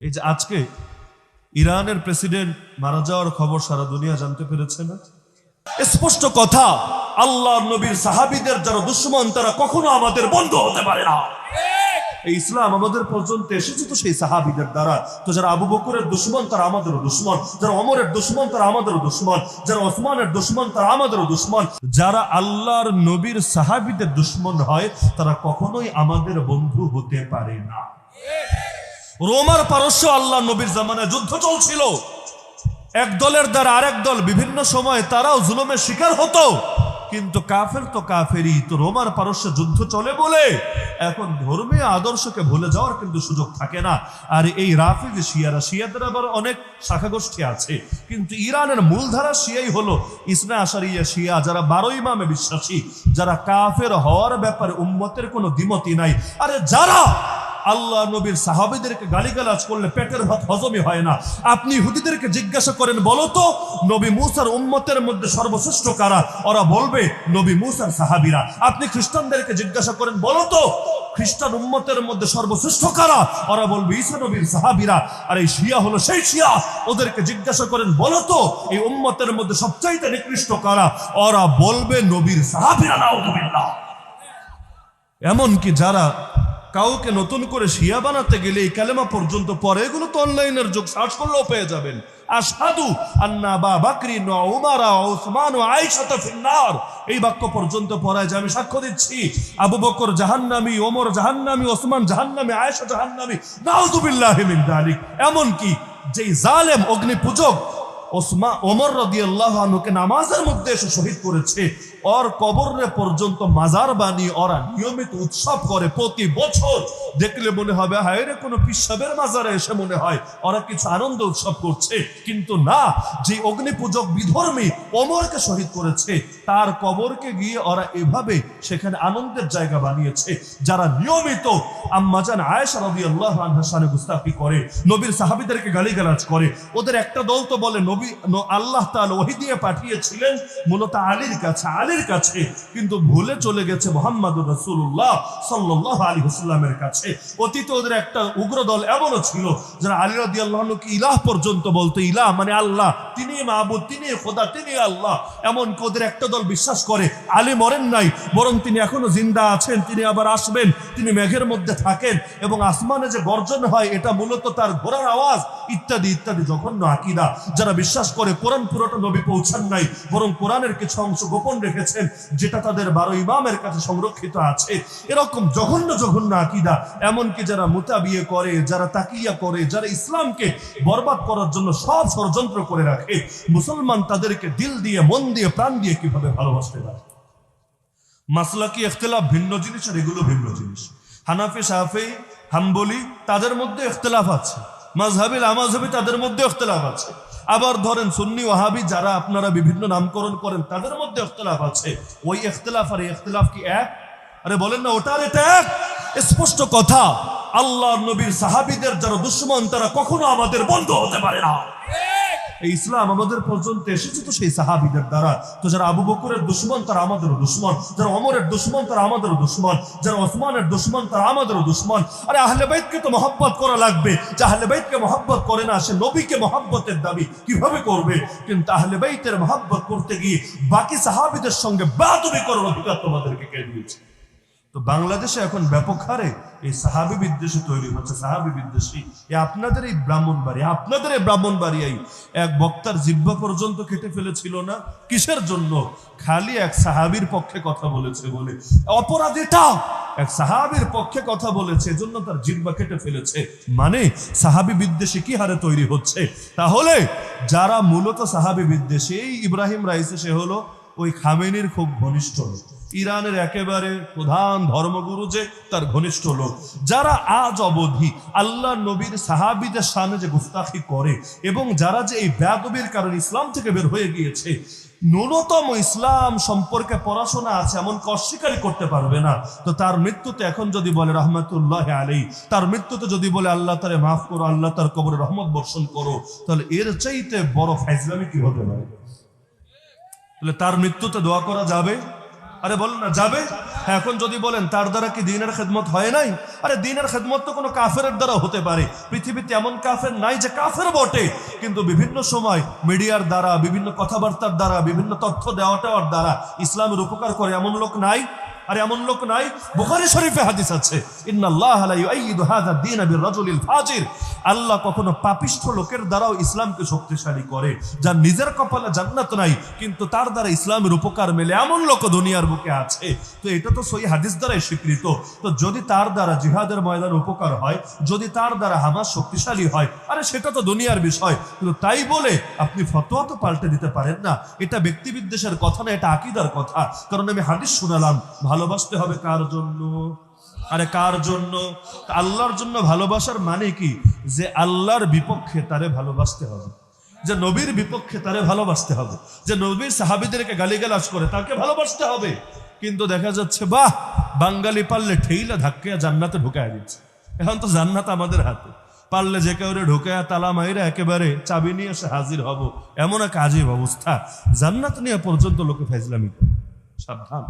এই যে আজকে ইরানের প্রেসিডেন্ট মারা যাওয়ার খবর সারা দুনিয়া জানতে পেরেছে না? স্পষ্ট কথা, আল্লাহর নবীর সাহাবীদের যারা দুশমন তারা কখনো আমাদের বন্ধু হতে পারে না। এই ইসলাম আমাদের পর্যন্ত এসেছে তো সেই সাহাবীদের দ্বারা। তো যারা আবু বকরের দুশমন তারা আমাদেরও দুশমন, যারা ওমরের দুশমন তারা আমাদেরও দুশমন, যারা ওসমানের দুশমন তারা আমাদেরও দুশমন। যারা আল্লাহর নবীর সাহাবীদের দুশমন হয় তারা কখনোই আমাদের বন্ধু হতে পারে না। রোমার পারস্য আল্লাহ নবীর জামানায় যুদ্ধ চলছিল, এক দলের দ্বারা আরেক দল বিভিন্ন সময় তারাও জুলুমের শিকার হতো, কিন্তু কাফের তো কাফেরই। তো রোমার পারস্য যুদ্ধ চলে বলে এখন ধর্মীয় আদর্শকে ভুলে যাওয়ার কিন্তু সুযোগ থাকে না। আর এই রাফিজ শিয়াদের আবার অনেক শাখা গোষ্ঠী আছে, কিন্তু ইরানের মূলধারা শিয়াই হলো ইসনা আশারিয়া শিয়া, যারা 12 ইমামে বিশ্বাসী, যারা কাফের হওয়ার ব্যাপারে উম্মতের কোনো দ্বিমতই নাই। আরে যারা আল্লাহ নবীর সাহাবীদেরকে গালিগালাজ করলে পেটের ভাত হজমই হয় না। আপনি ইহুদিদেরকে জিজ্ঞাসা করেন, বলো তো নবী মুসার উম্মতের মধ্যে সর্বশ্রেষ্ঠ কারা? ওরা বলবে নবী মুসার সাহাবীরা। আপনি খ্রিস্টানদেরকে জিজ্ঞাসা করেন, বলো তো খ্রিস্টান উম্মতের মধ্যে সর্বশ্রেষ্ঠ কারা? ওরা বলবে ঈসা নবীর সাহাবীরা। আর এই শিয়া হলো সেই শিয়া, ওদেরকে জিজ্ঞাসা করেন, বলো তো এই উম্মতের মধ্যে সবচাইতে নিকৃষ্ট কারা? ওরা বলবে নবীর সাহাবীরা। নাউযুবিল্লাহ। এমনকি যারা কাউকে নতুন করে শিয়া বানাতে গেলে এই কালেমা পর্যন্ত পরে, এগুলো তো অনলাইনের যুগ, সার্চ করলেও পেয়ে যাবেন। আশহাদু আন্না আবা বকরিন ওয়া উমর ওয়া উসমান ওয়া আয়েশা ফিন্নার, এই বাক্য পর্যন্ত পড়ায় যে আমি সাক্ষ্য দিচ্ছি আবু বকর জাহান্নামী, ওমর জাহান্নামী, ওসমান জাহান্নামী, আয়েশা জাহান্নামী। নাউযুবিল্লাহি মিন যালিক। এমনকি যেই জালেম অগ্নি পূজক ওমর রাদিয়াল্লাহু আনহুকে নামাজের মধ্যে এসে শহীদ করেছে, ওর কবরে পর্যন্ত মাজার বানিয়ে ওরা নিয়মিত উৎসব করে প্রতি বছর। দেখলে মনে হবে হায় রে কোনো পিসাবের মাজারে এসে মনে হয় ওরা কিছু আনন্দ উৎসব করছে, কিন্তু না। যে অগ্নি পূজক বিধর্মী ওমরকে শহীদ করেছে, তার কবরকে গিয়ে ওরা এভাবে সেখানে আনন্দের জায়গা বানিয়েছে। যারা নিয়মিত আম্মাজান আয়েশা রাদিয়াল্লাহু আনহার শানে গুস্তাখি করে, নবীর সাহাবীদেরকে গালিগালাজ করে, ওদের একটা দল তো বলে নবী আল্লাহ তাআলা ওহী দিয়ে পাঠিয়েছিলেন মূলত আলীর কাছে, কিন্তু ভুলে চলে গেছে মুহাম্মদুর রাসূলুল্লাহ সাল্লাল্লাহু আলাইহি ওয়াসাল্লামের কাছে। অতীতে ওদের একটা উগ্র দল এমনও ছিল যারা আলী রাদিয়াল্লাহু আনহুকে ইলাহ পর্যন্ত বলতো। ইলাহ মানে আল্লাহ, তিনি মাবুদ, তিনি খোদা, তিনি আল্লাহ। এমনকি ওদের একটা দল বিশ্বাস করে আলী মরেন নাই, বরং তিনি এখনো জিন্দা আছেন, তিনি আবার আসবেন, তিনি মেঘের মধ্যে থাকেন এবং আসমানে যে গর্জন হয় এটা মূলত তার ঘোড়ার আওয়াজ, ইত্যাদি ইত্যাদি জঘন্য আকীদা। যারা বিশ্বাস করে কোরআন পুরোটা নবী পৌঁছান নাই, বরং কোরআনের কিছু অংশ গোপন রেখেছেন যেটা তাদের 12 ইমামের কাছে সংরক্ষিত আছে, এরকম জঘন্য জঘন্য আকীদা। এমনকি যারা মুতাবিয়ে করে, যারা তাকিয়া করে, যারা ইসলামকে বরবাদ করার জন্য সব ষড়যন্ত্র করে রাখে, মুসলমান তাদেরকে দিল দিয়ে, মন দিয়ে, প্রাণ দিয়ে কিভাবে ভালোবাসতে পারে? মাসলাকি ইখতিলাফ ভিন্ন জিনিস আর এগুলো ভিন্ন জিনিস। হানাফি, শাফি, হাম্বলি তাদের মধ্যে ইখতিলাফ আছে, মাযহাবি, লামাযহাবি তাদের মধ্যে ইখতিলাফ আছে। আবার ধরেন সুন্নি, ওয়াহাবি যারা আপনারা বিভিন্ন নামকরণ করেন তাদের মধ্যে ইখতিলাফ আছে। ওই ইখতিলাফ আর ইখতিলাফ কি এক? আরে বলেন না, ওটা আর এটা এক। স্পষ্ট কথা, আল্লাহর নবীর সাহাবীদের যারা দুশমন তারা কখনো আমাদের বন্ধু হতে পারে না। এই ইসলাম আমাদের পর্যন্ত এসেছে তো সেই সাহাবীদের দ্বারা। তো যারা আবু বকরের দুশমন তারা আমাদেরও দুশমন, যারা ওমরের দুশমন তারা আমাদেরও দুশমন, যারা ওসমানের দুশমন তারা আমাদেরও দুশমন। আরে আহলে বাইতকে তো মহব্বত করা লাগবে। যে আহলে বাইতকে মহব্বত করে না সে নবীকে মহব্বতের দাবি কিভাবে করবে? কিন্তু আহলে বাইতের মহব্বত করতে গিয়ে বাকি সাহাবীদের সঙ্গে বেয়াদবি করার অধিকার তোমাদেরকে কে দিয়েছে? তো বাংলাদেশে এখন ব্যাপক হারে এই সাহাবী বিদ্বেষী তৈরি হচ্ছে, সাহাবী বিদ্বেষী। আপনাদের এই ব্রাহ্মণবাড়িয়াই এক বক্তার জিহ্বা পর্যন্ত কেটে ফেলেছিল না? কিসের জন্য? খালি এক সাহাবীর পক্ষে কথা বলেছে বলে। অপরাধীটা এক সাহাবীর পক্ষে কথা বলেছে, এজন্য তার জিহ্বা কেটে ফেলেছে। মানে সাহাবী বিদ্বেষী কি হারে তৈরি হচ্ছে? তাহলে যারা মূলত সাহাবী বিদ্বেষী, এই ইব্রাহিম রাইসি সে হলো ওই খামেনির খুব ঘনিষ্ঠ লোক, ইরানের একেবারে প্রধান ধর্মগুরু যে তার ঘনিষ্ঠ লোক। যারা আজ অবধি আল্লাহ নবীর সাহাবীদের সামনে যে গুস্তাখি করে এবং যারা যে এই বেয়াদবির কারণে ইসলাম থেকে বের হয়ে গিয়েছে, ন্যূনতম ইসলাম সম্পর্কে পড়াশোনা আছে এমন অস্বীকারই করতে পারবে না। তো তার মৃত্যুতে এখন যদি বলে রহমতুল্লাহ আলাইহি, তার মৃত্যুতে যদি বলে আল্লাহ তারে মাফ করো, আল্লাহ তার কবরে রহমত বর্ষণ করো, তাহলে এর চাইতে বড় ফাইজলামি কি হতে পারে? তাহলে তার মৃত্যুতে দোয়া করা যাবে? আরে বলেন না যাবে। এখন যদি বলেন তার দ্বারা কি দ্বীনের খেদমত হয় নাই, আরে দ্বীনের খেদমত তো কোনো কাফেরের দ্বারা হতে পারে। পৃথিবীতে এমন কাফের নাই যে কাফের বটে, কিন্তু বিভিন্ন সময় মিডিয়ার দ্বারা, বিভিন্ন কথাবার্তার দ্বারা, বিভিন্ন তথ্য দেওয়ার দ্বারা ইসলামের উপকার করে এমন লোক নাই। আর এমন লোক নাই? বুখারী শরীফে হাদিস আছে, ইন্নাল্লাহা লা ইউআইয়িদু হাযা দ্বীন বির-রাজুলিল ফাজির। আল্লাহ কখনো পাপিষ্ঠ লোকের দ্বারাও ইসলামকে শক্তিশালী করে, যার নিজের কপালে জান্নাত নাই কিন্তু তার দ্বারা ইসলামের উপকার মেলে, এমন লোক দুনিয়ার বুকে আছে। তো এটা তো সহিহ হাদিস দ্বারাই স্বীকৃত। তো যদি তার দ্বারা জিহাদের ময়দানে উপকার হয়, যদি তার দ্বারা হামাস শক্তিশালী হয়, আরে সেটা তো দুনিয়ার বিষয়। কিন্তু তাই বলে আপনি ফতোয়া তো পাল্টে দিতে পারেন না। এটা ব্যক্তি বিদ্বেষের কথা না, এটা আকীদার কথা। কারণ আমি হাদিস শুনালাম, ভালোবাসতে হবে কার জন্য? আরে কার জন্য? আল্লাহর জন্য। ভালোবাসার মানে কি? যে আল্লাহর বিপক্ষে তারে ভালোবাসতে হবে, যে নবীর বিপক্ষে তারে ভালোবাসতে হবে, যে নবীর সাহাবীদেরকে গালিগালাজ করে তাকে ভালোবাসতে হবে। কিন্তু দেখা যাচ্ছে বাহ, বাঙালি পারলে ঠেইলা ধাক্কা জান্নাতে ঢুকায় দিচ্ছে। এখন তো জান্নাত আমাদের হাতে, পারলে যে কেউ ঢুকায়া তালা মাইরা একেবারে চাবি নিয়ে এসে হাজির হব, এমন এক আজীব অবস্থা। জান্নাত নিয়ে পর্যন্ত লোকে ফাইজলামি করে। সাবধান।